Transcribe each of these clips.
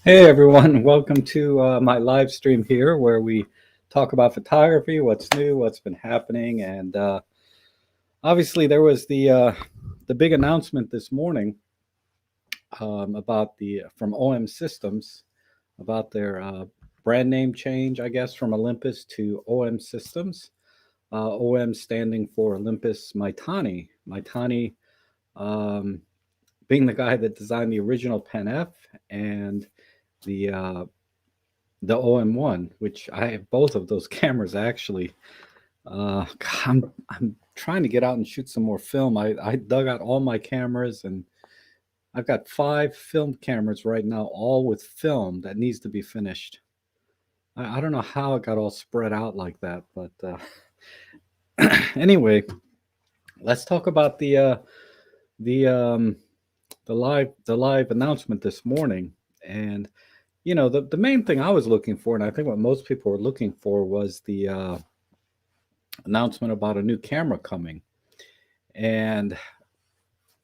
Hey everyone, welcome to my live stream here where we talk about photography, what's new, what's been happening, and obviously there was the big announcement this morning about the from OM Systems about their brand name change, I guess, from Olympus to OM Systems. OM standing for Olympus Maitani. Maitani um, being the guy that designed the original Pen F and the uh, the OM1, which I have both of those cameras actually. I'm trying to get out and shoot some more film. I dug out all my cameras and I've got 5 film cameras right now, all with film that needs to be finished. I don't know how it got all spread out like that, but anyway, let's talk about the um, the live announcement this morning. And the main thing I was looking for, and I think what most people were looking for, was the announcement about a new camera coming. And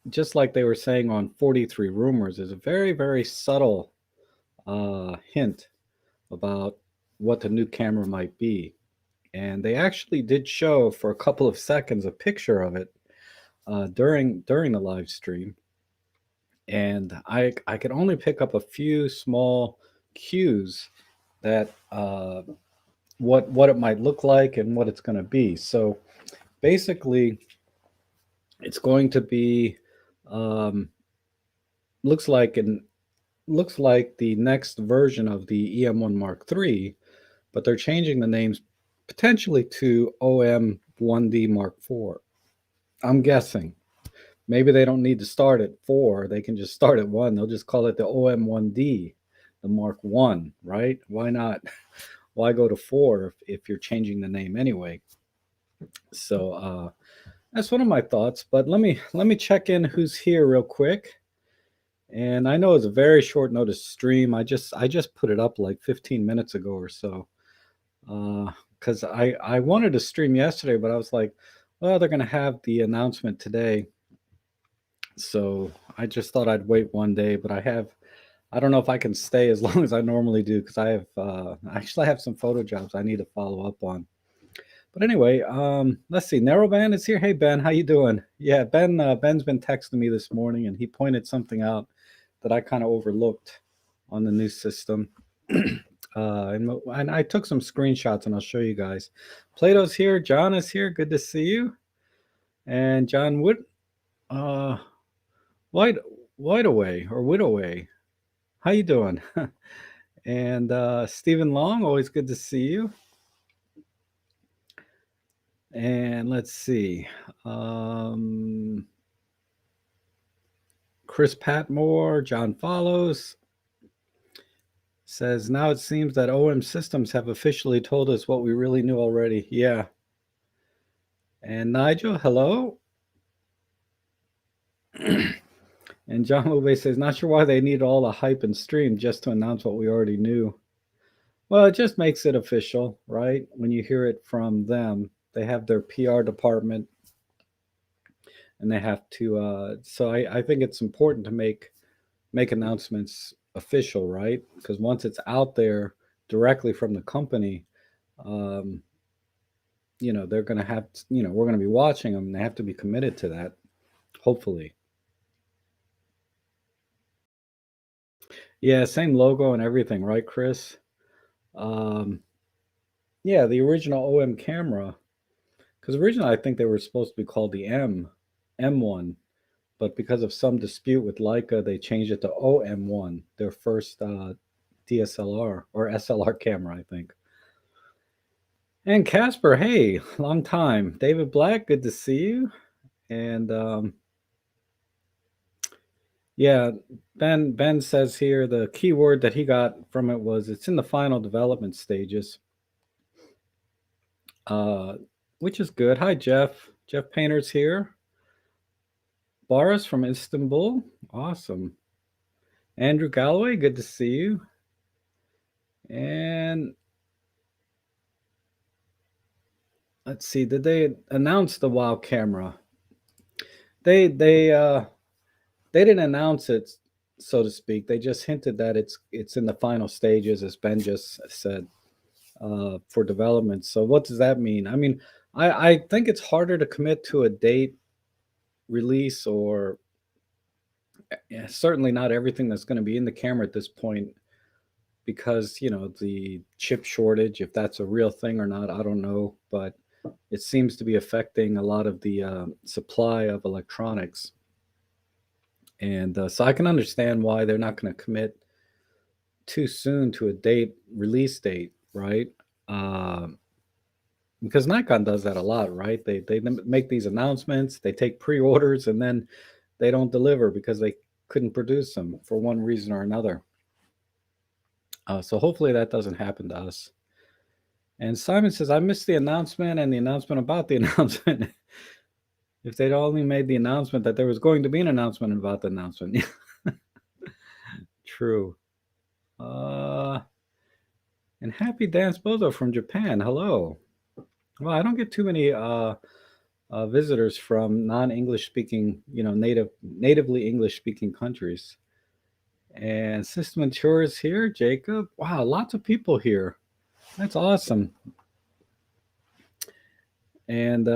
just like they were saying on 43 Rumors, there's a very, very subtle hint about what the new camera might be. And they actually did show for a couple of seconds a picture of it during the live stream. And I could only pick up a few small cues that what it might look like and what it's going to be. So basically, it's going to be um, looks like an looks like the next version of the EM1 Mark III, but they're changing the names potentially to OM1D Mark IV. I'm guessing. Maybe they don't need to start at 4, they can just start at 1. They'll just call it the OM1D, the Mark 1, right? Why not? Why go to 4 if you're changing the name anyway? So that's one of my thoughts, but let me check in who's here real quick. And I know it's a very short notice stream. I just put it up like 15 minutes ago or so. Because I wanted to stream yesterday, but I was like, well, they're gonna have the announcement today, so I just thought I'd wait one day. But I don't know if I can stay as long as I normally do because I have some photo jobs I need to follow up on. But anyway, let's see. Narrowband is here. Hey Ben, how you doing? Yeah, Ben's been texting me this morning, and he pointed something out that I kind of overlooked on the new system. And I took some screenshots, and I'll show you guys. Plato's here. John is here. Good to see you. And John Wood, uh, White, Whiteaway or Widoway. How you doing? And Stephen Long, always good to see you. And let's see. Um, Chris Patmore, John Follows says, now it seems that OM Systems have officially told us what we really knew already. Yeah. And Nigel, hello. And John Lube says, not sure why they need all the hype and stream just to announce what we already knew. Well, it just makes it official, right? When you hear it from them, they have their PR department and they have to. So I think it's important to make announcements official, right? Because once it's out there directly from the company, um, they're going to have, we're going to be watching them and they have to be committed to that, hopefully. Yeah, same logo and everything, right, Chris? Um, yeah, the original OM camera, because originally I think they were supposed to be called the M1, but because of some dispute with Leica, they changed it to OM1, their first DSLR or SLR camera, I think. And Casper, hey, long time. David Black, good to see you. And yeah, Ben says here the key word that he got from it was it's in the final development stages, uh, which is good. Hi, Jeff. Jeff Painter's here. Boris from Istanbul, awesome. Andrew Galloway, good to see you. And let's see, did they announce the WoW camera? They didn't announce it so to speak. They just hinted that it's in the final stages, as Ben just said, for development. So what does that mean? I mean, I think it's harder to commit to a date release, or yeah, certainly not everything that's going to be in the camera at this point, because the chip shortage, if that's a real thing or not, I don't know, but it seems to be affecting a lot of the supply of electronics. And so I can understand why they're not going to commit too soon to a release date, right? Um, because Nikon does that a lot, right? They make these announcements, they take pre-orders, and then they don't deliver because they couldn't produce them for one reason or another. So hopefully that doesn't happen to us. And Simon says, I missed the announcement and the announcement about the announcement. If they'd only made the announcement that there was going to be an announcement about the announcement. True. Uh, and Happy Dance Bozo from Japan. Hello. Well, I don't get too many visitors from non-English speaking, natively English speaking countries. And System Tour is here, Jacob. Wow, lots of people here. That's awesome. And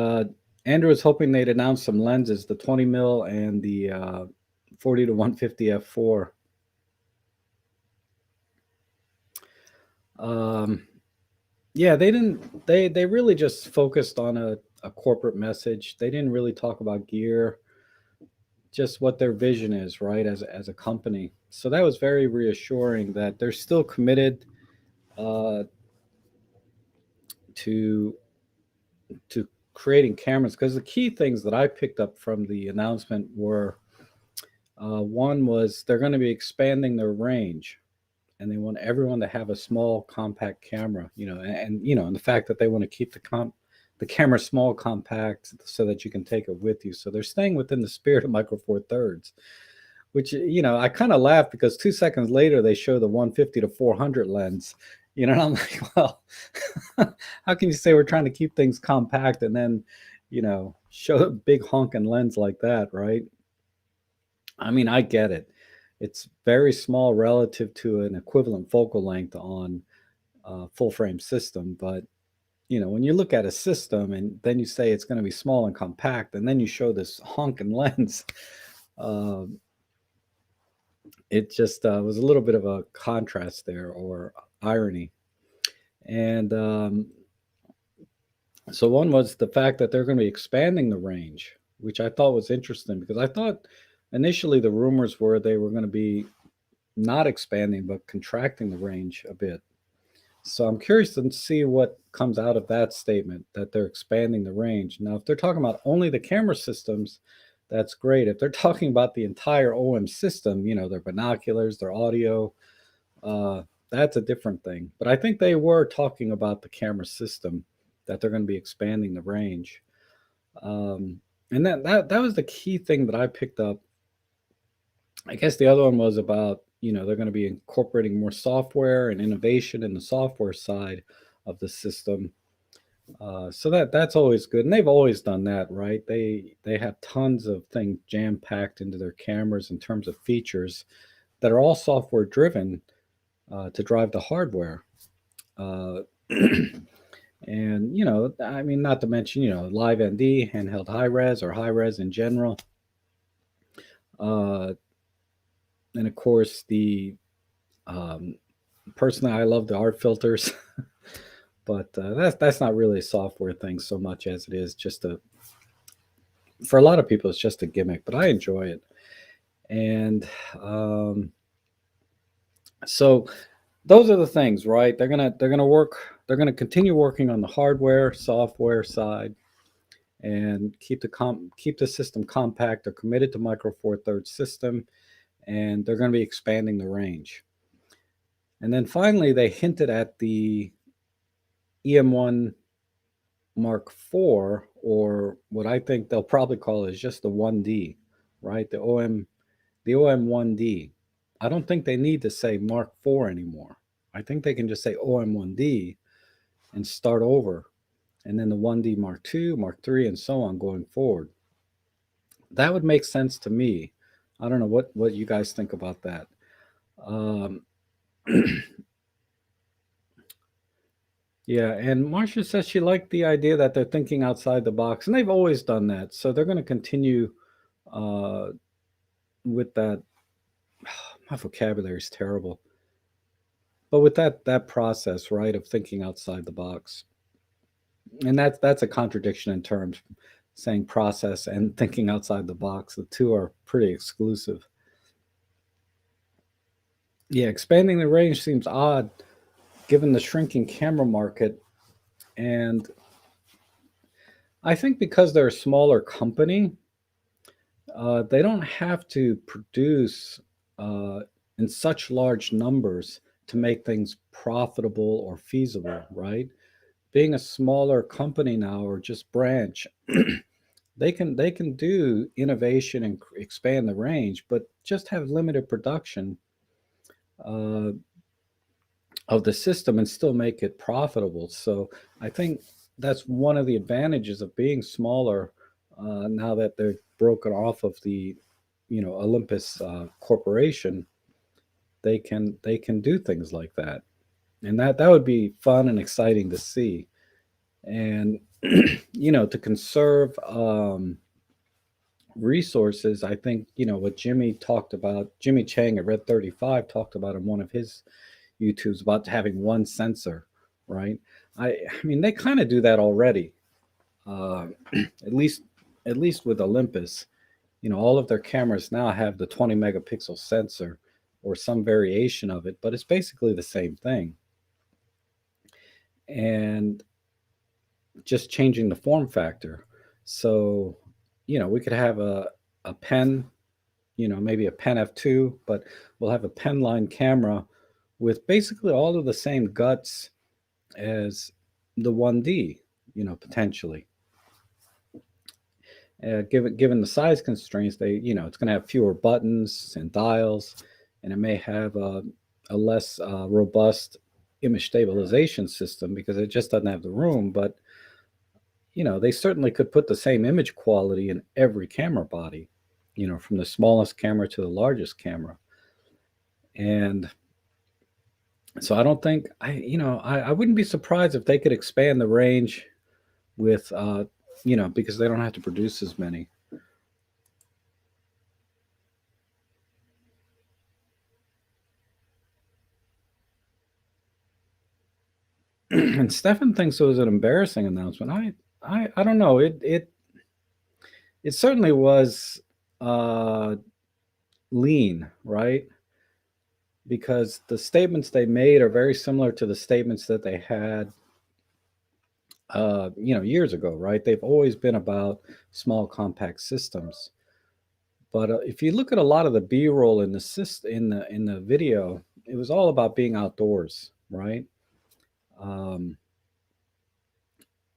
Andrew was hoping they'd announce some lenses, the 20 mil and the 40 to 150 f4. Yeah, they didn't. They really just focused on a corporate message. They didn't really talk about gear, just what their vision is, right, as a company. So that was very reassuring that they're still committed uh, to to creating cameras. Because the key things that I picked up from the announcement were, one was they're going to be expanding their range, and they want everyone to have a small compact camera, and the fact that they want to keep the camera small, compact, so that you can take it with you. So they're staying within the spirit of Micro Four Thirds, which I kind of laughed because 2 seconds later they show the 150 to 400 lens, and I'm like, well, how can you say we're trying to keep things compact and then show a big honking lens like that, right? I mean, I get it. It's very small relative to an equivalent focal length on a full frame system, but when you look at a system and then you say it's going to be small and compact, and then you show this honking lens, uh, it just was a little bit of a contrast there, or irony. And so one was the fact that they're going to be expanding the range, which I thought was interesting, because I thought initially the rumors were they were going to be not expanding but contracting the range a bit. So I'm curious to see what comes out of that statement, that they're expanding the range. Now, if they're talking about only the camera systems, that's great. If they're talking about the entire OM system, their binoculars, their audio, uh, that's a different thing. But I think they were talking about the camera system, that they're going to be expanding the range. Um, and that was the key thing that I picked up. I guess the other one was about, they're going to be incorporating more software and innovation in the software side of the system. So that's always good, and they've always done that, right? They have tons of things jam packed into their cameras in terms of features that are all software driven, to drive the hardware. Uh, and I mean, not to mention, live ND, handheld high res, or high res in general. Uh, and of course, um, personally, I love the art filters, but that's not really a software thing so much as it is just for a lot of people, it's just a gimmick, but I enjoy it. And so those are the things, right? They're gonna continue working on the hardware, software side, and keep the system compact. They're committed to Micro Four Thirds system, and they're going to be expanding the range. And then finally, they hinted at the EM1 Mark IV, or what I think they'll probably call is just the 1D, right? The OM1D. I don't think they need to say Mark IV anymore. I think they can just say OM1D and start over, and then the 1D Mark II, Mark III, and so on going forward. That would make sense to me. I don't know what you guys think about that. Um, yeah, and Marcia says she liked the idea that they're thinking outside the box, and they've always done that. So they're going to continue uh, with that. My vocabulary is terrible, but with that process, right, of thinking outside the box, and that's a contradiction in terms, saying process and thinking outside the box. The two are pretty exclusive. Yeah, expanding the range seems odd given the shrinking camera market, and I think because they're a smaller company, they don't have to produce uh, in such large numbers to make things profitable or feasible, right? Being a smaller company now or just branch, they can do innovation and expand the range, but just have limited production uh, of the system and still make it profitable. So I think that's one of the advantages of being smaller now that they're broken off of the Olympus corporation. They can do things like that, and that would be fun and exciting to see. And to conserve resources, I think what Jimmy Chang at Red 35 talked about in one of his YouTube's about having one sensor, right? I mean, they kind of do that already. Uh, at least at least with Olympus, all of their cameras now have the 20 megapixel sensor or some variation of it, but it's basically the same thing. And just changing the form factor. So, we could have a pen, maybe a pen F2, but we'll have a pen line camera with basically all of the same guts as the 1D, potentially. Given the size constraints, it's going to have fewer buttons and dials, and it may have a less robust image stabilization system because it just doesn't have the room. But they certainly could put the same image quality in every camera body, from the smallest camera to the largest camera. And so I don't think I wouldn't be surprised if they could expand the range with because they don't have to produce as many. And Stefan thinks it was an embarrassing announcement. I don't know. It certainly was uh, lean, right? Because the statements they made are very similar to the statements that they had years ago, right? They've always been about small compact systems. But if you look at a lot of the B-roll in the video, it was all about being outdoors, right? Um,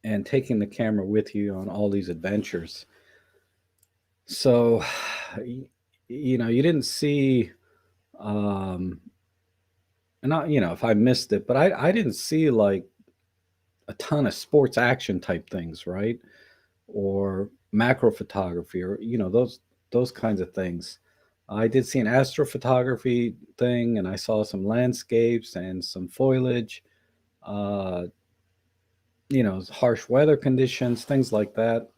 and taking the camera with you on all these adventures. So, you didn't see, um, and if I missed it, but I didn't see like a ton of sports action type things, right? Or macro photography, or those kinds of things. I did see an astrophotography thing, and I saw some landscapes and some foliage. Uh, harsh weather conditions, things like that.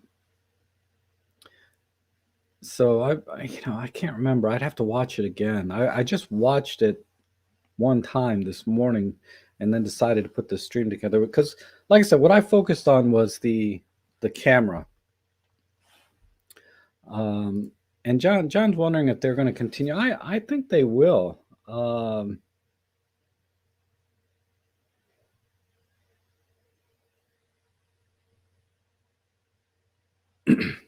So I can't remember. I'd have to watch it again. I just watched it one time this morning, and then decided to put the stream together because, like I said, what I focused on was the camera. Um, and John's wondering if they're going to continue. I think they will.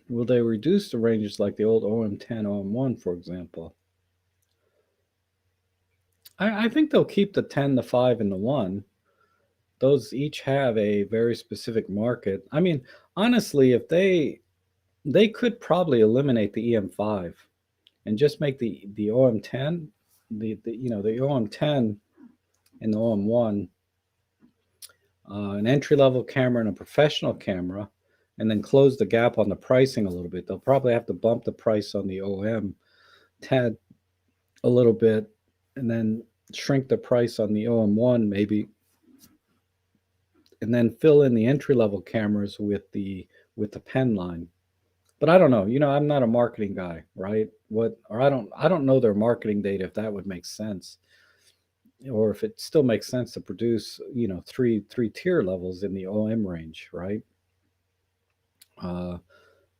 Will they reduce the ranges like the old OM10, OM1, for example? I think they'll keep the 10, the 5, and the 1. Those each have a very specific market. I mean, honestly, if they could probably eliminate the EM5 and just make the OM10, the OM10 and the OM1 an entry level camera and a professional camera, and then close the gap on the pricing a little bit. They'll probably have to bump the price on the OM tad a little bit, and then shrink the price on the OM1 maybe, and then fill in the entry level cameras with the pen line. But I don't know. I'm not a marketing guy, right? What or I don't know their marketing data if that would make sense, or if it still makes sense to produce three tier levels in the OM range, right? Uh,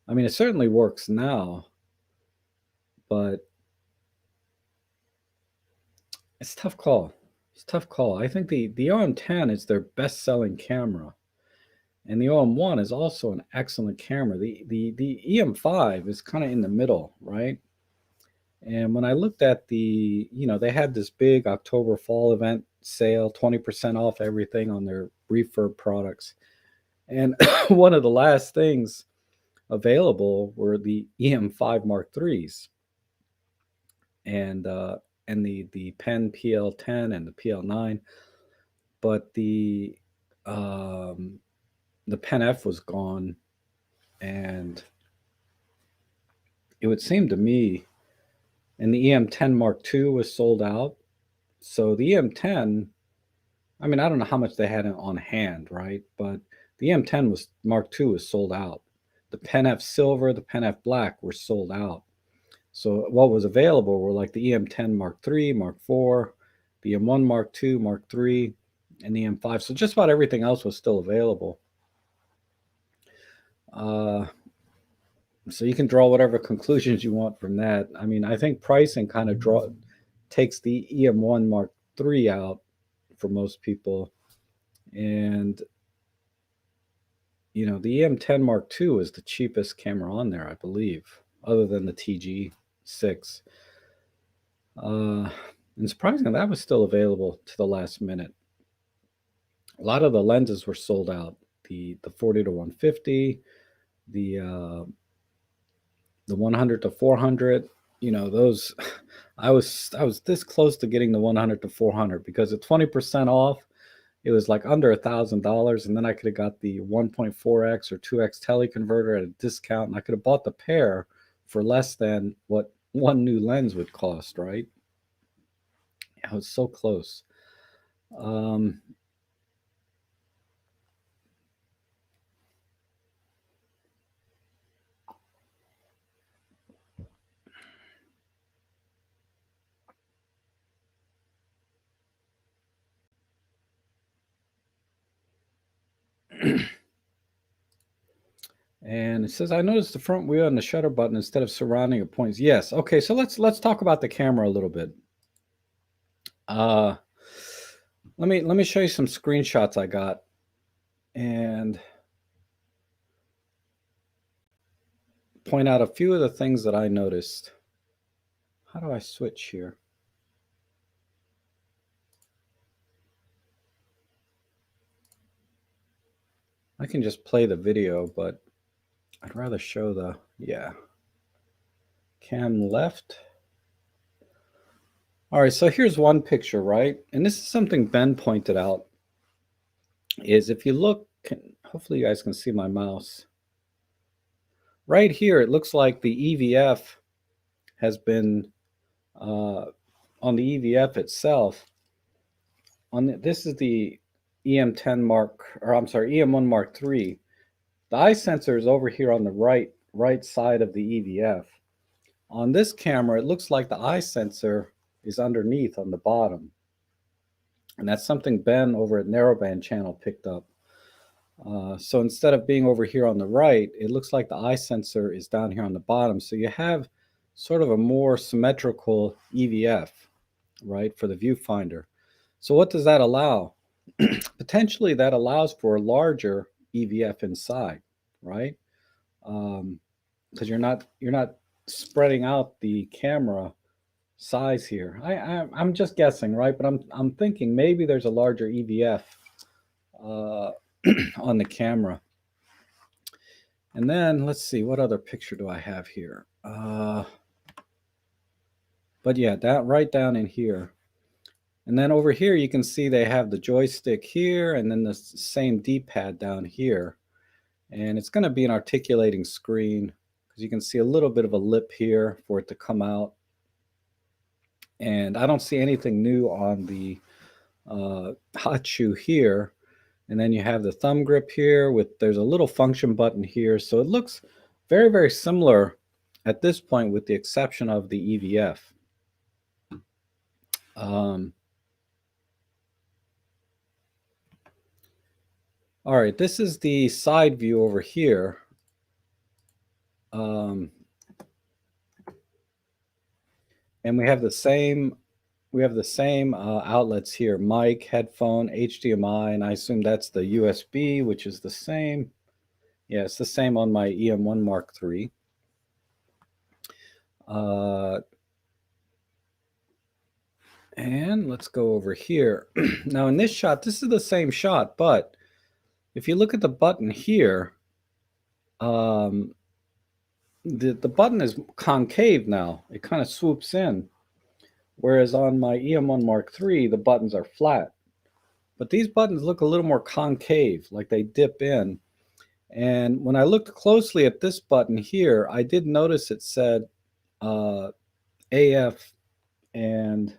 I mean, it certainly works now, but it's a tough call. It's a tough call. I think the OM10 is their best selling camera, and the OM1 is also an excellent camera. The EM5 is kind of in the middle, right? And when I looked at they had this big October fall event sale, 20% off everything on their refurb products. And one of the last things available were the EM5 Mark IIIs and the Pen PL10 and the PL9, but um, the Pen F was gone, and it would seem to me, and the EM10 Mark II was sold out. So the EM10, I mean, I don't know how much they had on hand, right? But the EM10 was Mark II was sold out. The Pen F Silver, the Pen F Black were sold out. So what was available were like the EM10 Mark III, Mark IV, the M1 Mark II, Mark III, and the M5. So just about everything else was still available. Uh, so you can draw whatever conclusions you want from that. I mean, I think pricing kind of takes the EM1 Mark III out for most people, and the EM10 Mark II is the cheapest camera on there, I believe, other than the TG6. And surprisingly, that was still available to the last minute. A lot of the lenses were sold out. The 40 to 150, the 100 to 400. Those. I was this close to getting the 100 to 400 because at 20% off, it was like under $1,000, and then I could have got the 1.4x or 2x teleconverter at a discount, and I could have bought the pair for less than what one new lens would cost, right? I was so close. Um, and it says, I noticed the front wheel and the shutter button instead of surrounding it points. Yes. Okay. So let's talk about the camera a little bit. Uh, let me show you some screenshots I got, and point out a few of the things that I noticed. How do I switch here? I can just play the video, but I'd rather show yeah. Cam left. All right, so here's one picture, right? And this is something Ben pointed out, is if you look, hopefully you guys can see my mouse. Right here, it looks like the EVF has been, on the EVF itself, this is the EM10 Mark, or I'm sorry, EM1 Mark III. The eye sensor is over here on the right side of the EVF. On this camera, it looks like the eye sensor is underneath on the bottom. And that's something Ben over at Narrowband Channel picked up. So instead of being over here on the right, it looks like the eye sensor is down here on the bottom. So you have sort of a more symmetrical EVF, right, for the viewfinder. So what does that allow? Potentially that allows for a larger EVF inside, right? Because you're not spreading out the camera size here. I'm just guessing, right? But I'm thinking maybe there's a larger EVF on the camera. And then let's see, what other picture do I have here? But yeah, that right down in here. And then over here, you can see they have the joystick here and then the same D-pad down here. And it's going to be an articulating screen because you can see a little bit of a lip here for it to come out. And I don't see anything new on the hot shoe here. And then you have the thumb grip here with there's a little function button here. So it looks very, very similar at this point with the exception of the EVF. Um, all right, this is the side view over here. Um, and we have the same outlets here: mic, headphone, HDMI, and I assume that's the USB, which is the same. Yeah, it's the same on my EM1 Mark III. And let's go over here. Now in this shot, this is the same shot, but if you look at the button here, um, the button is concave now. It kind of swoops in. Whereas on my EM1 Mark III, the buttons are flat. But these buttons look a little more concave, like they dip in. And when I looked closely at this button here, I did notice it said AF and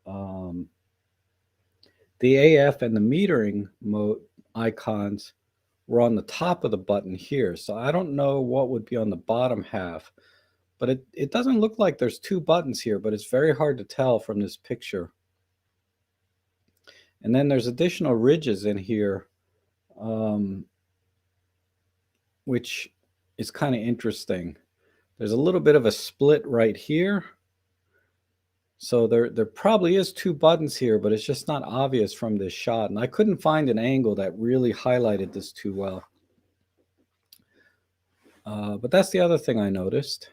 um, the AF and the metering mode icons were on the top of the button here. So I don't know what would be on the bottom half, but it doesn't look like there's two buttons here, but it's very hard to tell from this picture. And then there's additional ridges in here, which is kind of interesting. There's a little bit of a split right here. So there probably is two buttons here, but it's just not obvious from this shot. And I couldn't find an angle that really highlighted this too well. But that's the other thing I noticed.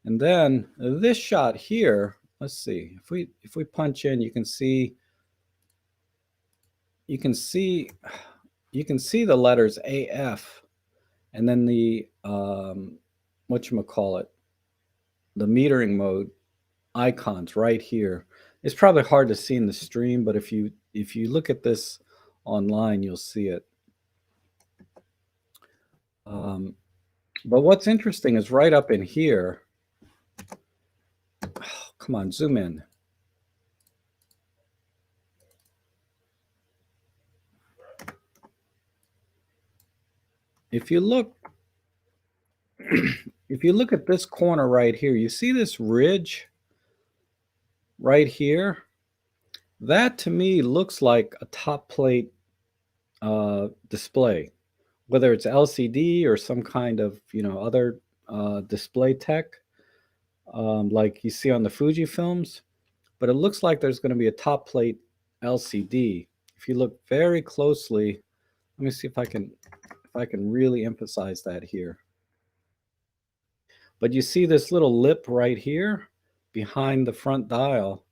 And then this shot here, let's see, if we punch in, you can see the letters AF, and then the whatchamacallit, the metering mode icons right here. It's probably hard to see in the stream, but if you look at this online, you'll see it. But what's interesting is right up in here. Oh, come on, zoom in. If you look at this corner right here, you see this ridge right here? That to me looks like a top plate display, whether it's LCD or some kind of other display tech, like you see on the Fuji films. But it looks like there's going to be a top plate LCD. If you look very closely, let me see if I can really emphasize that here. But you see this little lip right here behind the front dial.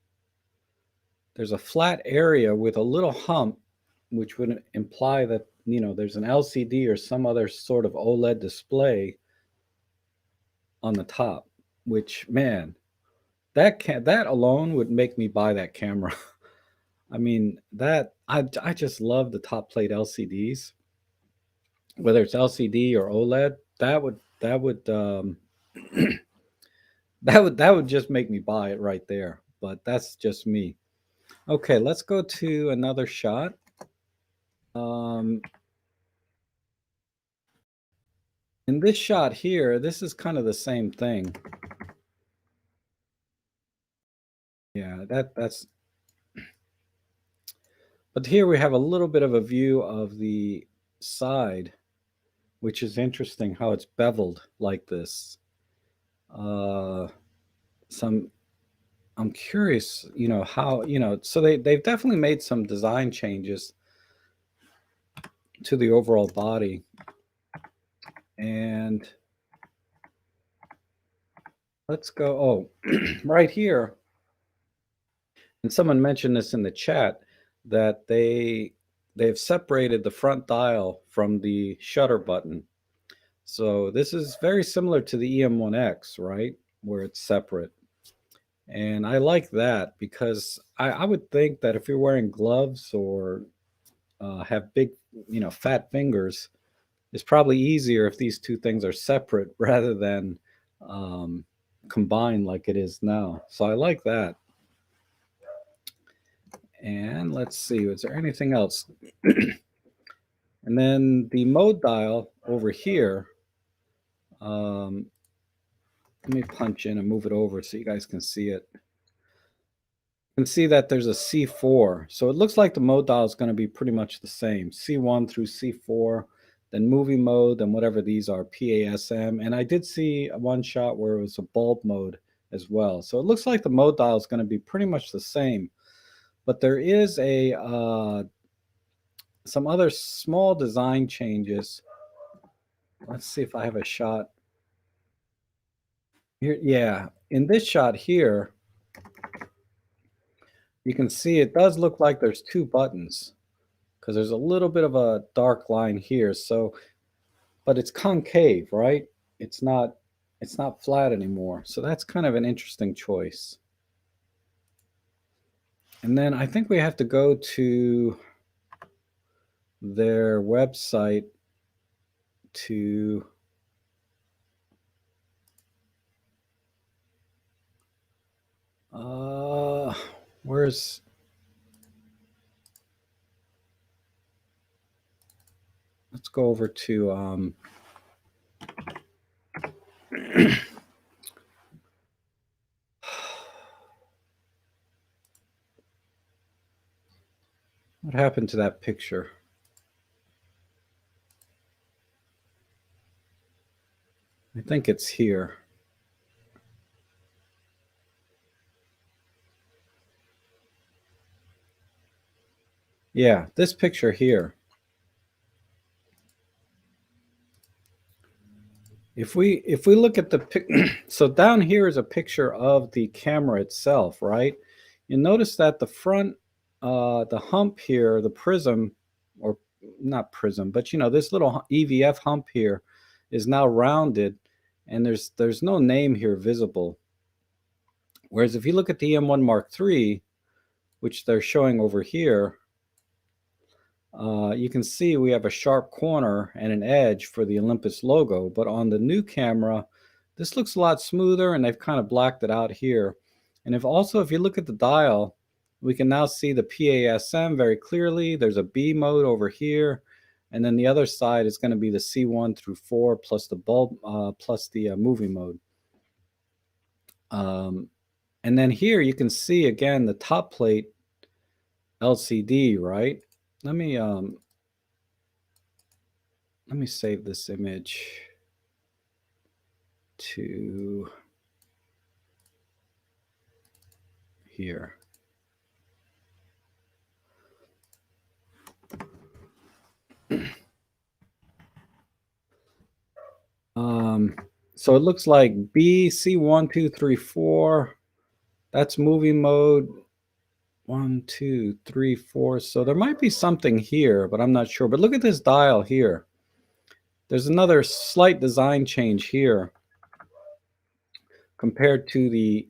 There's a flat area with a little hump, which would imply that there's an LCD or some other sort of OLED display on the top. Which, man, that alone would make me buy that camera. I mean, that I just love the top plate LCDs, whether it's LCD or OLED. That would that would just make me buy it right there. But that's just me. Okay, let's go to another shot. In this shot here, this is kind of the same thing. Yeah, that's. But here we have a little bit of a view of the side, which is interesting how it's beveled like this. I'm curious, how, so they've definitely made some design changes to the overall body. And let's go, right here. And someone mentioned this in the chat, that they've separated the front dial from the shutter button. So this is very similar to the EM1X, right? Where it's separate. And I like that because I would think that if you're wearing gloves or have big, fat fingers, it's probably easier if these two things are separate rather than combined like it is now. So I like that. And let's see, is there anything else? And then the mode dial over here, um, let me punch in and move it over so you guys can see it. You can see that there's a C4. So it looks like the mode dial is going to be pretty much the same. C1 through C4, then movie mode, then whatever these are, PASM. And I did see one shot where it was a bulb mode as well. So it looks like the mode dial is going to be pretty much the same. But there is some other small design changes. Let's see if I have a shot. Here, yeah, in this shot here, you can see it does look like there's two buttons because there's a little bit of a dark line here. So, but it's concave, right? It's not flat anymore. So that's kind of an interesting choice. And then I think we have to go to their website to where's let's go over to what happened to that picture? I think it's here. Yeah, this picture here. If we look at the so down here is a picture of the camera itself, right? You notice that the front, the hump here, the prism, or not prism, but you know this little EVF hump here is now rounded, and there's no name here visible. Whereas if you look at the EM1 Mark III, which they're showing over here, you can see we have a sharp corner and an edge for the Olympus logo, but on the new camera, this looks a lot smoother and they've kind of blacked it out here. And if you look at the dial, we can now see the PASM very clearly. There's a B mode over here. And then the other side is going to be the C1 through 4 plus the bulb, plus the movie mode. And then here you can see again the top plate LCD, right? Let me save this image to here. So it looks like B, C1, 2, 3, 4. That's movie mode. 1, 2, 3, 4. So there might be something here, but I'm not sure. But look at this dial here. There's another slight design change here compared to the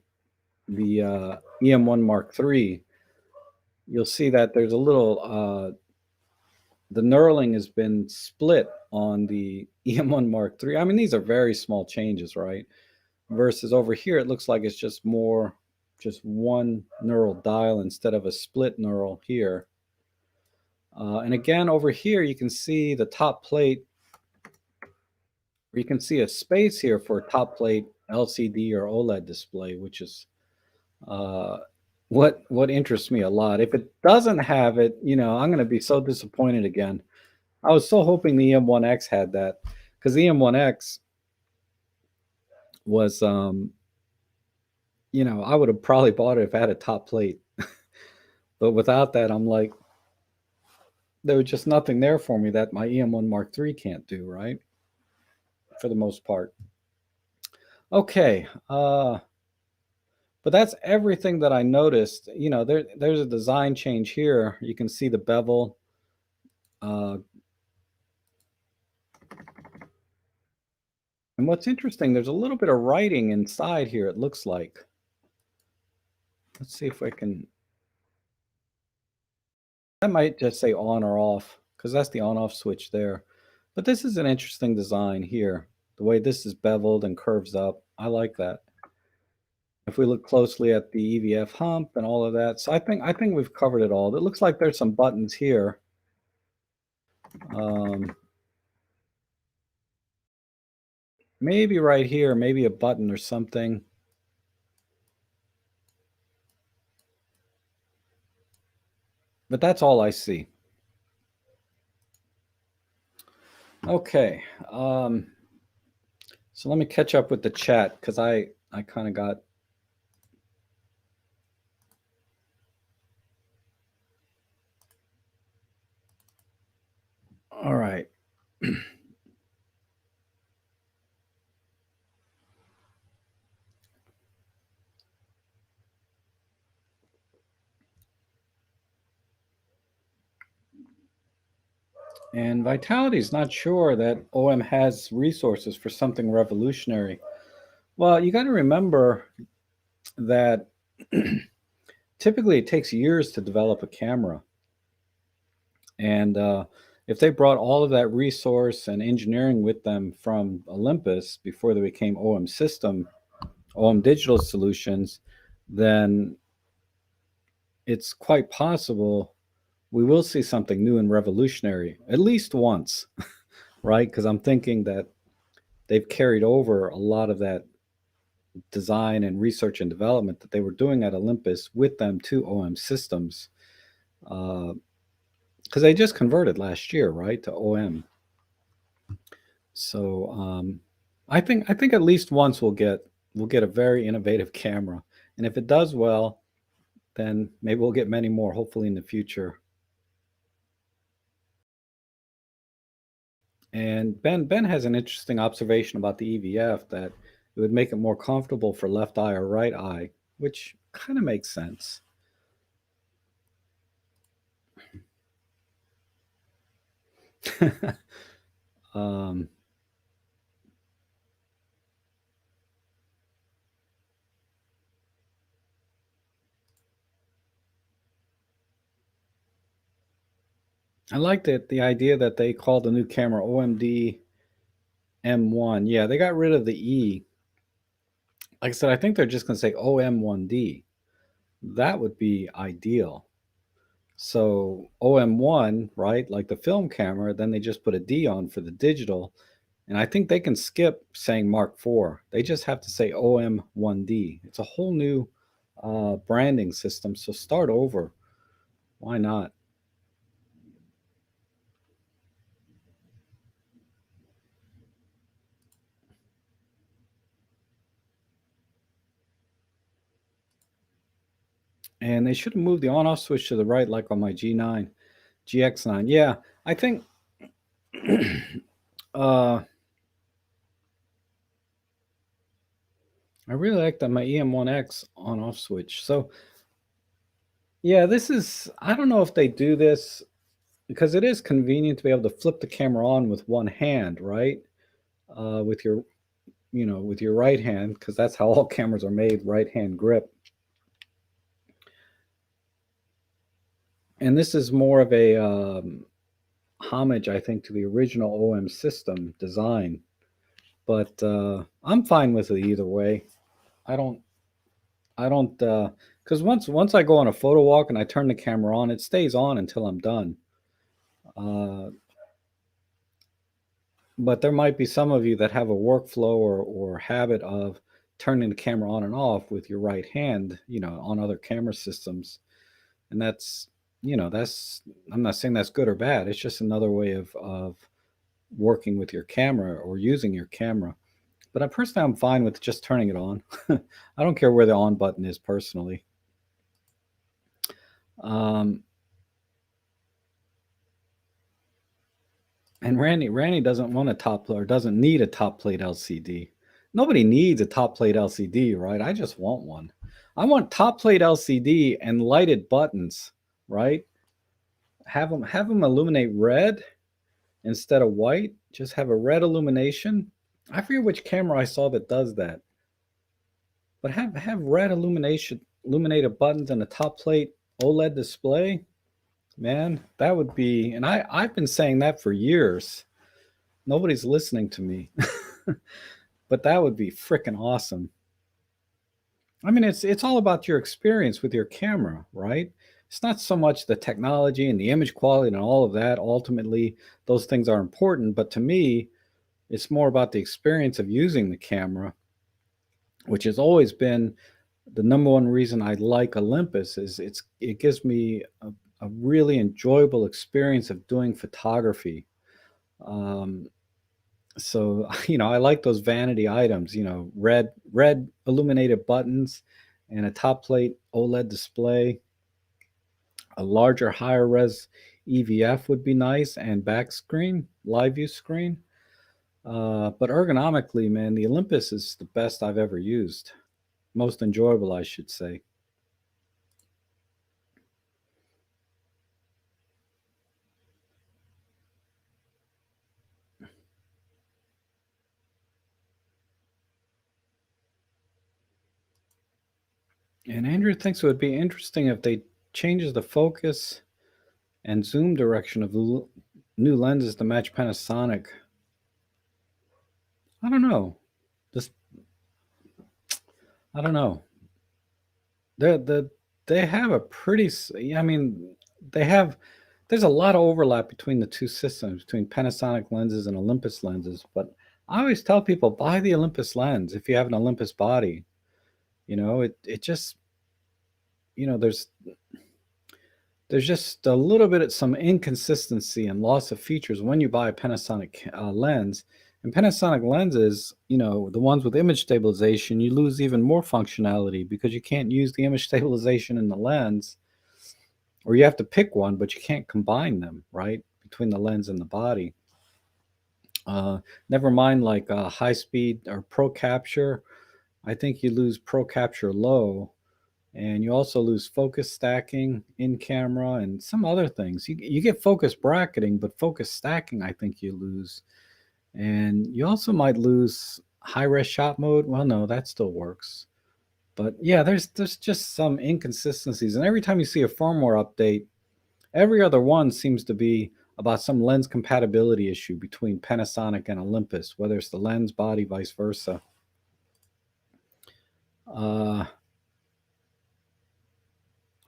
EM1 Mark III. You'll see that there's a little the knurling has been split on the EM1 Mark III. I mean, these are very small changes, right? Versus over here, it looks like it's just one knurled dial instead of a split knurl here. And again, over here, you can see the top plate. You can see a space here for a top plate LCD or OLED display, which is what interests me a lot. If it doesn't have it, you know, I'm going to be so disappointed again. I was so hoping the EM1X had that, because the EM1X was, you know, I would have probably bought it if it had a top plate. But without that, I'm like, there was just nothing there for me that my EM1 Mark III can't do, right? For the most part. Okay. But that's everything that I noticed. You know, there's a design change here. You can see the bevel. And what's interesting, there's a little bit of writing inside here, it looks like. Let's see if I can. That might just say on or off, because that's the on-off switch there. But this is an interesting design here. The way this is beveled and curves up. I like that. if we look closely at the EVF hump and all of that. So I think we've covered it all. It looks like there's some buttons here. Um, maybe right here, maybe a button or something. But that's all I see. Okay. So let me catch up with the chat because I kind of got. All right. And Vitality is not sure that OM has resources for something revolutionary. Well, you got to remember that typically it takes years to develop a camera. And if they brought all of that resource and engineering with them from Olympus before they became OM Digital Solutions, then it's quite possible we will see something new and revolutionary at least once, right? Because I'm thinking that they've carried over a lot of that design and research and development that they were doing at Olympus with them to OM Systems. Because they just converted last year, right, to OM. So I think at least once we'll get a very innovative camera, and if it does well, then maybe we'll get many more, hopefully in the future. And Ben has an interesting observation about the EVF that it would make it more comfortable for left eye or right eye, which kind of makes sense. um, I liked it, the idea that they called the new camera OMD M1. Yeah, they got rid of the E. Like I said, I think they're just going to say OM1D. That would be ideal. So OM1, right, like the film camera, then they just put a D on for the digital. And I think they can skip saying Mark IV. They just have to say OM1D. It's a whole new branding system. So start over. Why not? And they should have moved the on-off switch to the right, like on my G9, GX9. Yeah, I think I really like that my EM1X on-off switch. So yeah, this is, I don't know if they do this because it is convenient to be able to flip the camera on with one hand, right? With your, with your right hand, because that's how all cameras are made, right hand grip. And this is more of a homage, I think, to the original OM system design. But I'm fine with it either way. I don't, because once I go on a photo walk and I turn the camera on, it stays on until I'm done. Uh, but there might be some of you that have a workflow or habit of turning the camera on and off with your right hand, on other camera systems, and that's I'm not saying that's good or bad. It's just another way of working with your camera or using your camera. But I'm fine with just turning it on. I don't care where the on button is personally. Um, and Randy doesn't want a top or doesn't need a top plate LCD. Nobody needs a top plate LCD, right? I just want one. I want top plate LCD and lighted buttons, right? Have them illuminate red instead of white. Just have a red illumination. I forget which camera I saw that does that, but have red illuminated buttons and a top plate OLED display. Man, that would be, and I've been saying that for years. Nobody's listening to me, but that would be freaking awesome. I mean, it's all about your experience with your camera, right? It's not so much the technology and the image quality and all of that. Ultimately, those things are important, but to me, it's more about the experience of using the camera, which has always been the number one reason I like Olympus. Is it gives me a really enjoyable experience of doing photography. Um, so I like those vanity items. Red illuminated buttons and a top plate OLED display. A larger, higher res EVF would be nice, and back screen, live view screen. But ergonomically, man, the Olympus is the best I've ever used. Most enjoyable, I should say. And Andrew thinks it would be interesting if they changes the focus and zoom direction of the new lenses to match Panasonic. I don't know. This I don't know. The they have a pretty. I mean, they have. There's a lot of overlap between the two systems, between Panasonic lenses and Olympus lenses. But I always tell people buy the Olympus lens if you have an Olympus body. It just there's just a little bit of some inconsistency and loss of features when you buy a Panasonic lens. And Panasonic lenses, the ones with image stabilization, you lose even more functionality because you can't use the image stabilization in the lens, or you have to pick one, but you can't combine them, right? Between the lens and the body. Never mind like high speed or pro capture. I think you lose pro capture low, and you also lose focus stacking in camera and some other things. You get focus bracketing, but focus stacking, I think you lose. And you also might lose high res shot mode. Well, no, that still works. But yeah, there's just some inconsistencies. And every time you see a firmware update, every other one seems to be about some lens compatibility issue between Panasonic and Olympus, whether it's the lens, body, vice versa. Uh,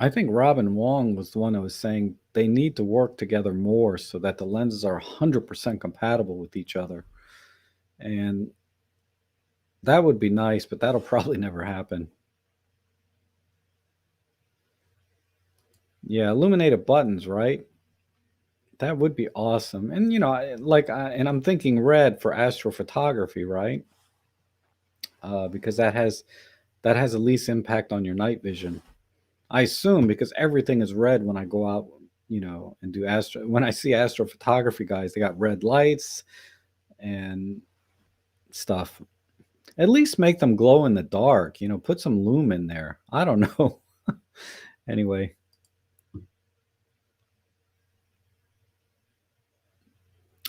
I think Robin Wong was the one that was saying they need to work together more so that the lenses are 100% compatible with each other. And that would be nice, but that'll probably never happen. Yeah, illuminated buttons, right? That would be awesome. And and I'm thinking red for astrophotography, right? Because that has the least impact on your night vision. I assume because everything is red when I go out, and do astro. When I see astrophotography guys, they got red lights and stuff. At least make them glow in the dark. Put some loom in there. I don't know. Anyway,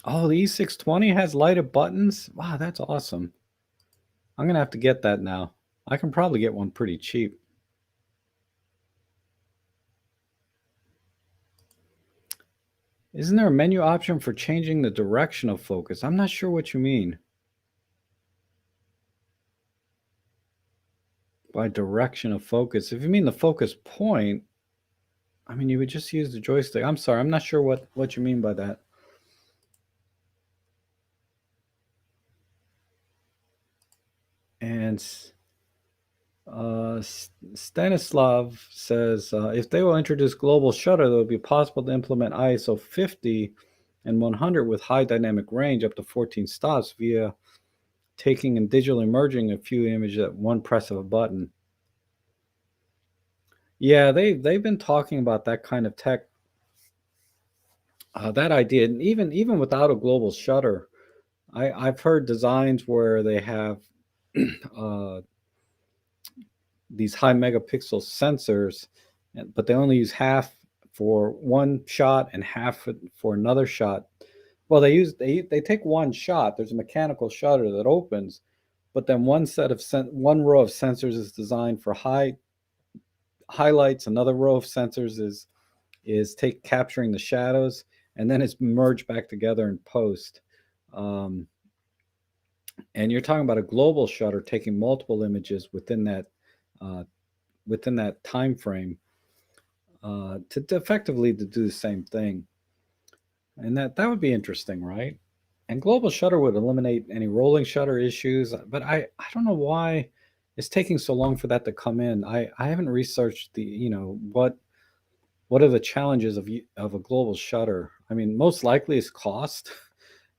oh, the E620 has lighted buttons. Wow, that's awesome. I'm gonna have to get that now. I can probably get one pretty cheap. Isn't there a menu option for changing the direction of focus? I'm not sure what you mean by direction of focus. If you mean the focus point, I mean you would just use the joystick. I'm sorry, I'm not sure what you mean by that. And Stanislav says if they will introduce global shutter, it will be possible to implement ISO 50 and 100 with high dynamic range up to 14 stops via taking and digitally merging a few images at one press of a button. Yeah, they've been talking about that kind of tech, that idea, and even without a global shutter, I've heard designs where they have uh, these high megapixel sensors, but they only use half for one shot and half for another shot. Well, they take one shot. There's a mechanical shutter that opens, but then one row of sensors is designed for high highlights. Another row of sensors is take capturing the shadows, and then it's merged back together in post. Um, and you're talking about a global shutter taking multiple images within that uh, within that time frame to effectively to do the same thing, and that would be interesting, right? And global shutter would eliminate any rolling shutter issues, but I don't know why it's taking so long for that to come in. I haven't researched the what are the challenges of a global shutter. I mean, most likely it's cost.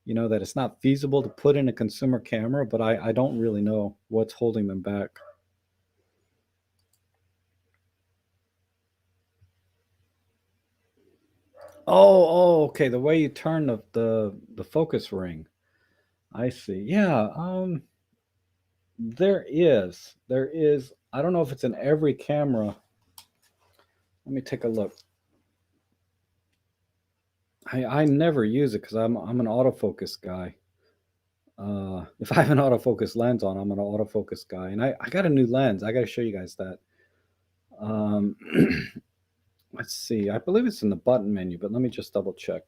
That it's not feasible to put in a consumer camera, but I don't really know what's holding them back. Okay. The way you turn the focus ring. I see. Yeah. There is. I don't know if it's in every camera. Let me take a look. I never use it because I'm an autofocus guy. If I have an autofocus lens on, I'm an autofocus guy, and I got a new lens. I got to show you guys that. Um, let's see. I believe it's in the button menu, but let me just double check.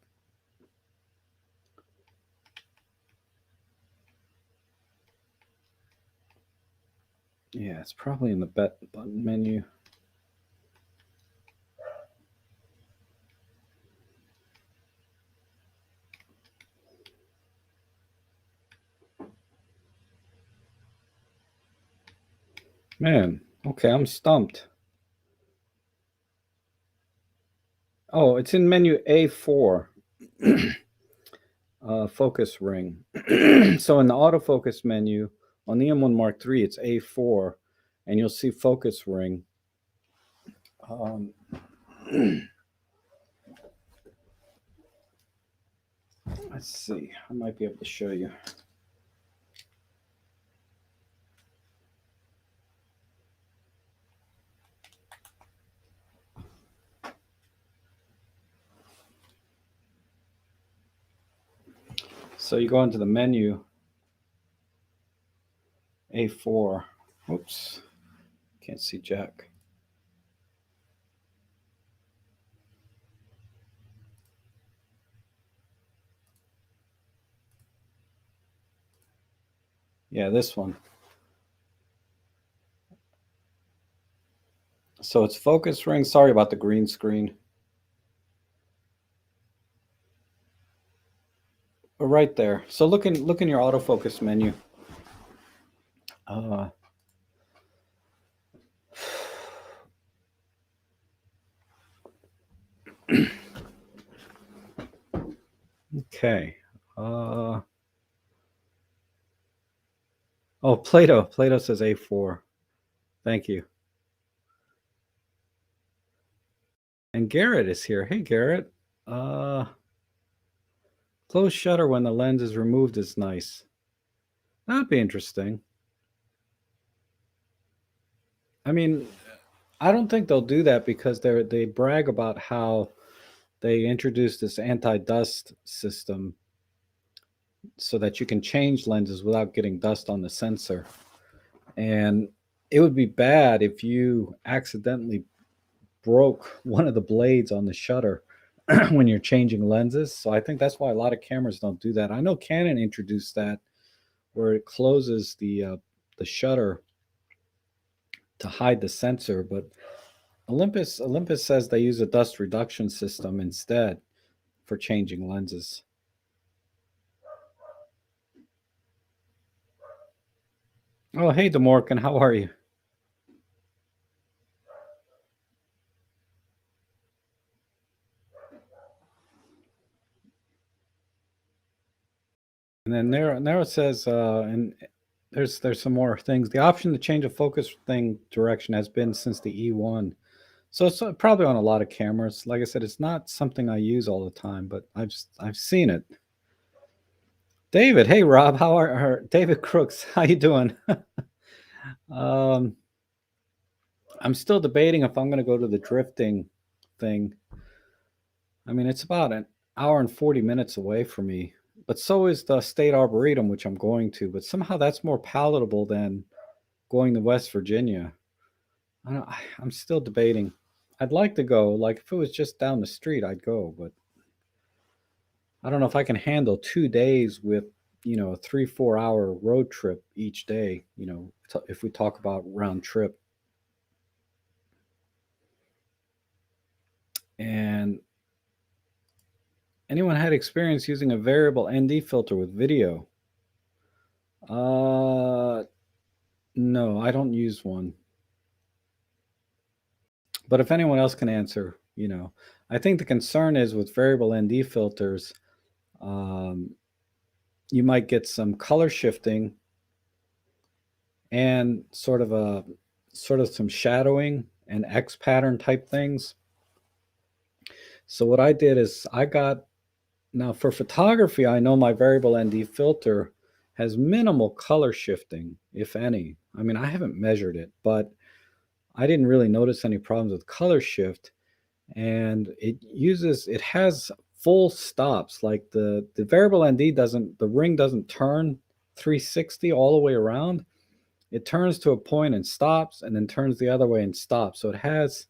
Yeah, it's probably in the button menu. Man, okay, I'm stumped. Oh, it's in menu A4, focus ring. So in the autofocus menu on the M1 Mark III, it's A4, and you'll see focus ring. Um, let's see, I might be able to show you. So you go into the menu, A4. Oops, can't see Jack. Yeah, this one. So it's focus ring. Sorry about the green screen. Right there. So look in your autofocus menu. Uh, okay. Oh, Plato. Plato says A4. Thank you. And Garrett is here. Hey, Garrett. Uh, close shutter when the lens is removed is nice. That'd be interesting. I mean, I don't think they'll do that because they brag about how they introduced this anti-dust system so that you can change lenses without getting dust on the sensor. And it would be bad if you accidentally broke one of the blades on the shutter when you're changing lenses. So I think that's why a lot of cameras don't do that. I know Canon introduced that where it closes the shutter to hide the sensor, but Olympus says they use a dust reduction system instead for changing lenses. Oh, hey, Demorkin, how are you? And then there it says, and there's some more things. The option to change a focus thing direction has been since the E1. So it's probably on a lot of cameras. Like I said, it's not something I use all the time, but I've seen it. David, hey Rob, how are David Crooks? How you doing? um, I'm still debating if I'm going to go to the drifting thing. I mean, it's about an hour and 40 minutes away from me, but so is the State Arboretum, which I'm going to. But somehow that's more palatable than going to West Virginia. I'm still debating. I'd like to go. Like if it was just down the street, I'd go. But I don't know if I can handle 2 days with a 3 4 hour road trip each day. If we talk about round trip. And anyone had experience using a variable ND filter with video? No, I don't use one. But if anyone else can answer, I think the concern is with variable ND filters, um, you might get some color shifting and sort of some shadowing and X pattern type things. So what I did is now for photography, I know my variable ND filter has minimal color shifting, if any. I mean, I haven't measured it, but I didn't really notice any problems with color shift. And it has full stops. Like the variable ND the ring doesn't turn 360 all the way around. It turns to a point and stops, and then turns the other way and stops. So it has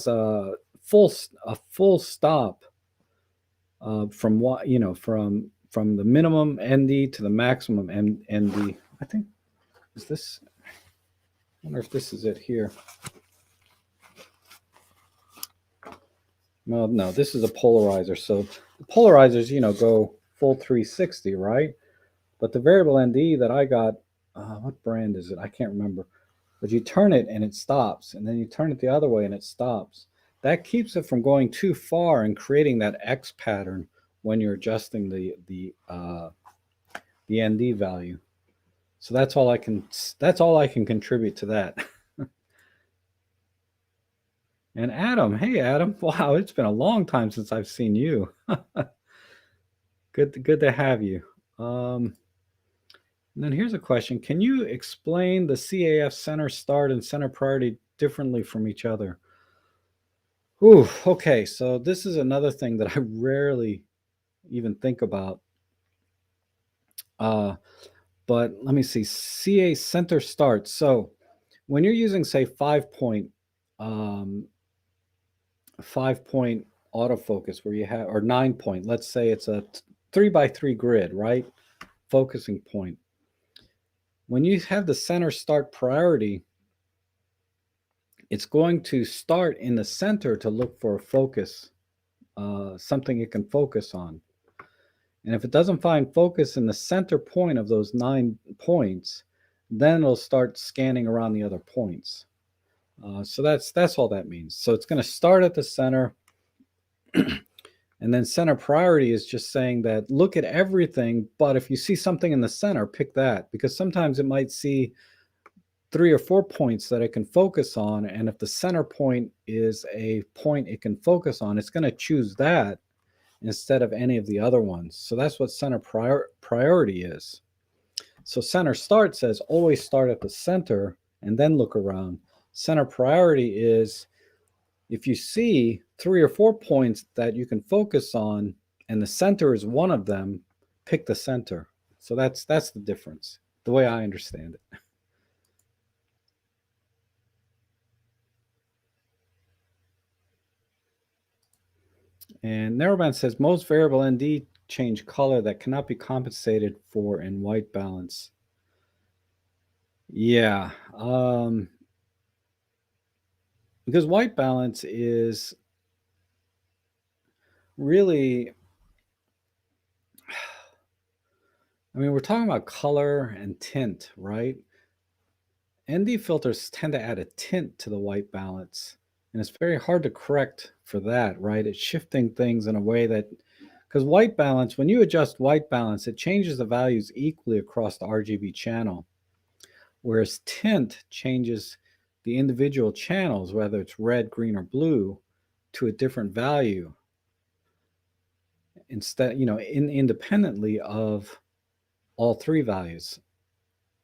a full stop from what from the minimum ND to the maximum ND. I think is this. I wonder if this is it here. Well, no, this is a polarizer. So the polarizers, go full 360, right? But the variable ND that I got, what brand is it? I can't remember. But you turn it and it stops, and then you turn it the other way and it stops. That keeps it from going too far and creating that X pattern when you're adjusting the ND value. So that's all I can contribute to that. And Adam, hey Adam, wow, it's been a long time since I've seen you. Good to have you. And then here's a question: can you explain the CAF center start and center priority differently from each other? Ooh, okay. So this is another thing that I rarely even think about. Uh, but let me see. CA center start. So when you're using, say, 5 point autofocus, where you have, or 9 point, let's say it's a 3x3 grid, right? Focusing point. When you have the center start priority, it's going to start in the center to look for a focus, something it can focus on. And if it doesn't find focus in the center point of those 9 points, then it'll start scanning around the other points. So that's all that means. So it's going to start at the center, and then center priority is just saying that look at everything, but if you see something in the center, pick that, because sometimes it might see 3 or 4 points that it can focus on, and if the center point is a point it can focus on, it's going to choose that instead of any of the other ones. So that's what center priority is. So center start says always start at the center and then look around. Center priority is if you see 3 or 4 points that you can focus on and the center is one of them, pick the center. So that's the difference, the way I understand it. And Narrowband says most variable ND change color that cannot be compensated for in white balance. Yeah, because white balance is really, I mean, we're talking about color and tint, right? ND filters tend to add a tint to the white balance, and it's very hard to correct for that, right? It's shifting things in a way that, because white balance, when you adjust white balance, it changes the values equally across the RGB channel, whereas tint changes the individual channels, whether it's red, green, or blue, to a different value instead, independently of all three values.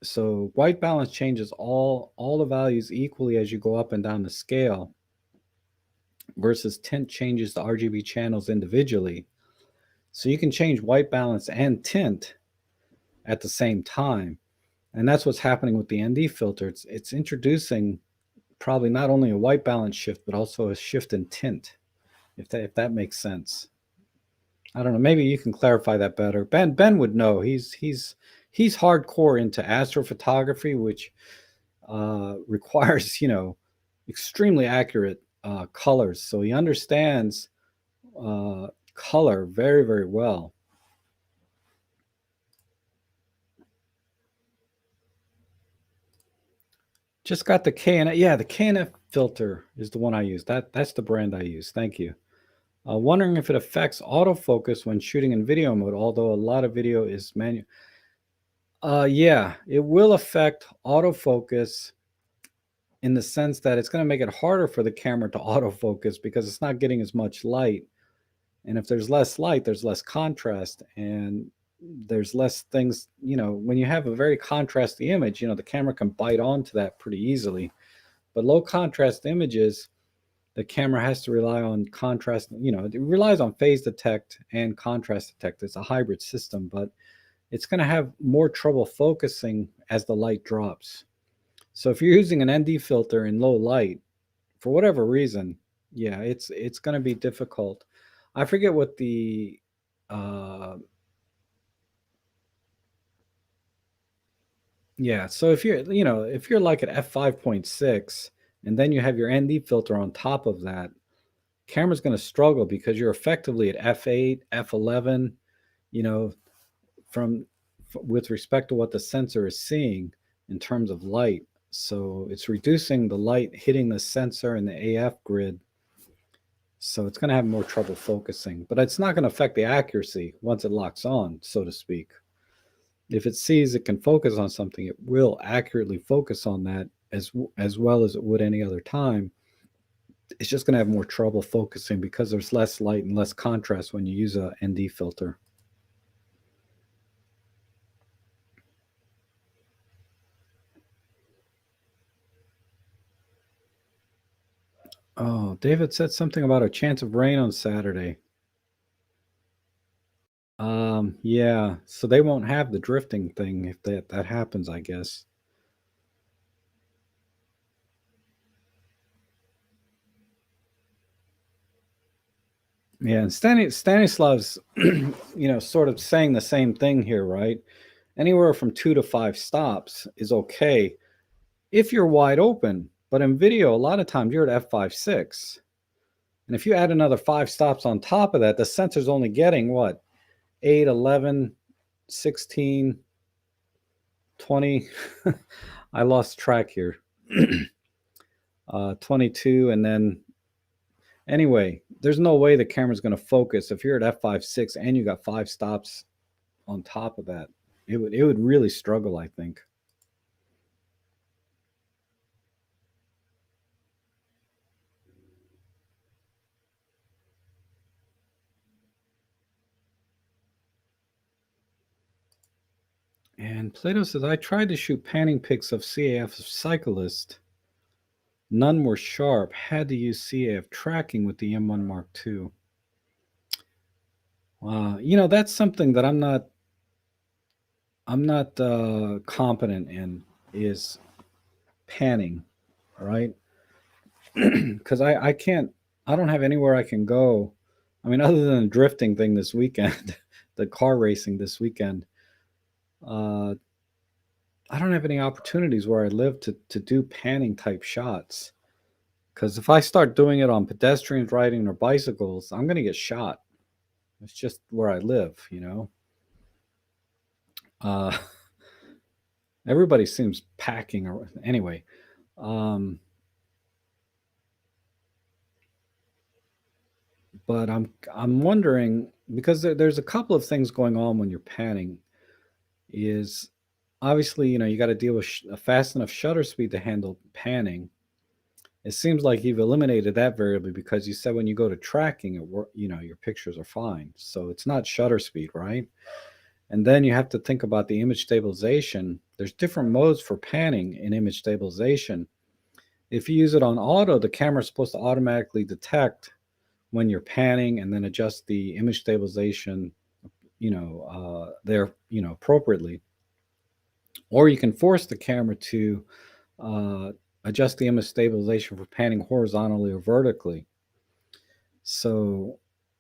So white balance changes all the values equally as you go up and down the scale, versus tint changes the RGB channels individually. So you can change white balance and tint at the same time. And that's what's happening with the ND filter. It's introducing probably not only a white balance shift, but also a shift in tint, if that makes sense. I don't know. Maybe you can clarify that better. Ben would know. He's hardcore into astrophotography, which requires extremely accurate colors, so he understands uh, color very, very well. Just got the KNF. Yeah, the KNF filter is the one I use. That's the brand I use. Thank you. Wondering if it affects autofocus when shooting in video mode, although a lot of video is manual. Yeah, it will affect autofocus in the sense that it's going to make it harder for the camera to autofocus because it's not getting as much light. And if there's less light, there's less contrast and there's less things, when you have a very contrasty image, the camera can bite onto that pretty easily. But low contrast images, the camera has to rely on contrast, it relies on phase detect and contrast detect. It's a hybrid system, but it's going to have more trouble focusing as the light drops. So if you're using an ND filter in low light, for whatever reason, yeah, it's going to be difficult. I forget what the yeah. So if you're like at f5.6 and then you have your ND filter on top of that, camera's going to struggle because you're effectively at f8, f11, you know, from with respect to what the sensor is seeing in terms of light. So it's reducing the light hitting the sensor and the AF grid. So it's going to have more trouble focusing, but it's not going to affect the accuracy once it locks on, so to speak. If it sees it can focus on something, it will accurately focus on that as well as it would any other time. It's just going to have more trouble focusing because there's less light and less contrast when you use a ND filter. Oh, David said something about a chance of rain on Saturday. Yeah, so they won't have the drifting thing if that happens, I guess. Yeah, and Stanislav's, sort of saying the same thing here, right? Anywhere from 2 to 5 stops is okay if you're wide open. But in video, a lot of times you're at f5.6. And if you add another 5 stops on top of that, the sensor's only getting what? 8, 11, 16, 20. I lost track here. 22. And then, anyway, there's no way the camera's going to focus if you're at f5.6 and you got 5 stops on top of that. It would really struggle, I think. And Plato says, I tried to shoot panning pics of CAF cyclist. None were sharp. Had to use CAF tracking with the M1 Mark II. That's something that I'm not competent in is panning, right? Because I can't. I don't have anywhere I can go. I mean, other than the drifting thing this weekend, the car racing this weekend. Uh, I don't have any opportunities where I live to do panning type shots. Because if I start doing it on pedestrians riding their bicycles, I'm going to get shot. It's just where I live. Uh, everybody seems packing. Or anyway, um, but I'm wondering because there's a couple of things going on when you're panning. Is obviously you got to deal with a fast enough shutter speed to handle panning. It seems like you've eliminated that variable because you said when you go to tracking, your pictures are fine. So it's not shutter speed, right? And then you have to think about the image stabilization. There's different modes for panning in image stabilization. If you use it on auto, the camera's supposed to automatically detect when you're panning and then adjust the image stabilization, appropriately. Or you can force the camera to uh, adjust the image stabilization for panning horizontally or vertically. So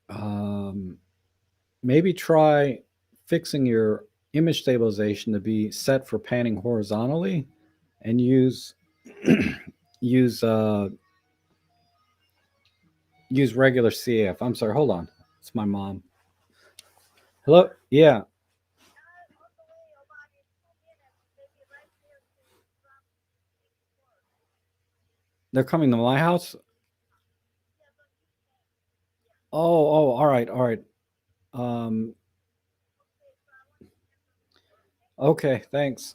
um, maybe try fixing your image stabilization to be set for panning horizontally and use use use regular CAF. I'm sorry. Hold on. It's my mom. Hello. Yeah, they're coming to my house. Oh, all right, all right. Um, okay, thanks.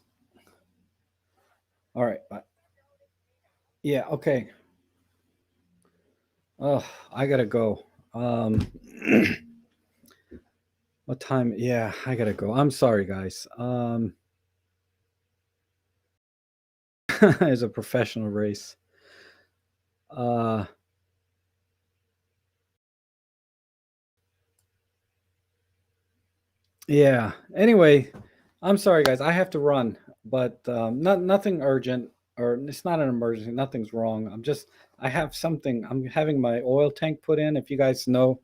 All right. Bye. Yeah, okay. Oh, I gotta go. Um, what time? Yeah, I gotta go. I'm sorry, guys. It's a professional race. Uh, yeah. Anyway, I'm sorry, guys. I have to run, but nothing urgent, or it's not an emergency. Nothing's wrong. I have something. I'm having my oil tank put in. If you guys know,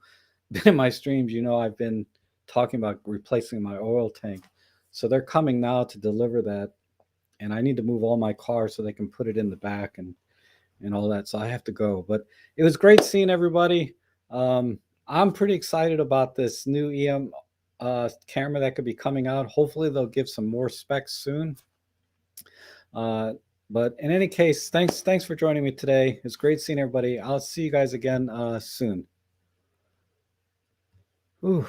been in my streams, you know I've been talking about replacing my oil tank. So they're coming now to deliver that, and I need to move all my cars so they can put it in the back and all that. So I have to go. But it was great seeing everybody. Um, I'm pretty excited about this new EM camera that could be coming out. Hopefully they'll give some more specs soon. Uh, but in any case, thanks for joining me today. It's great seeing everybody. I'll see you guys again soon. Ooh.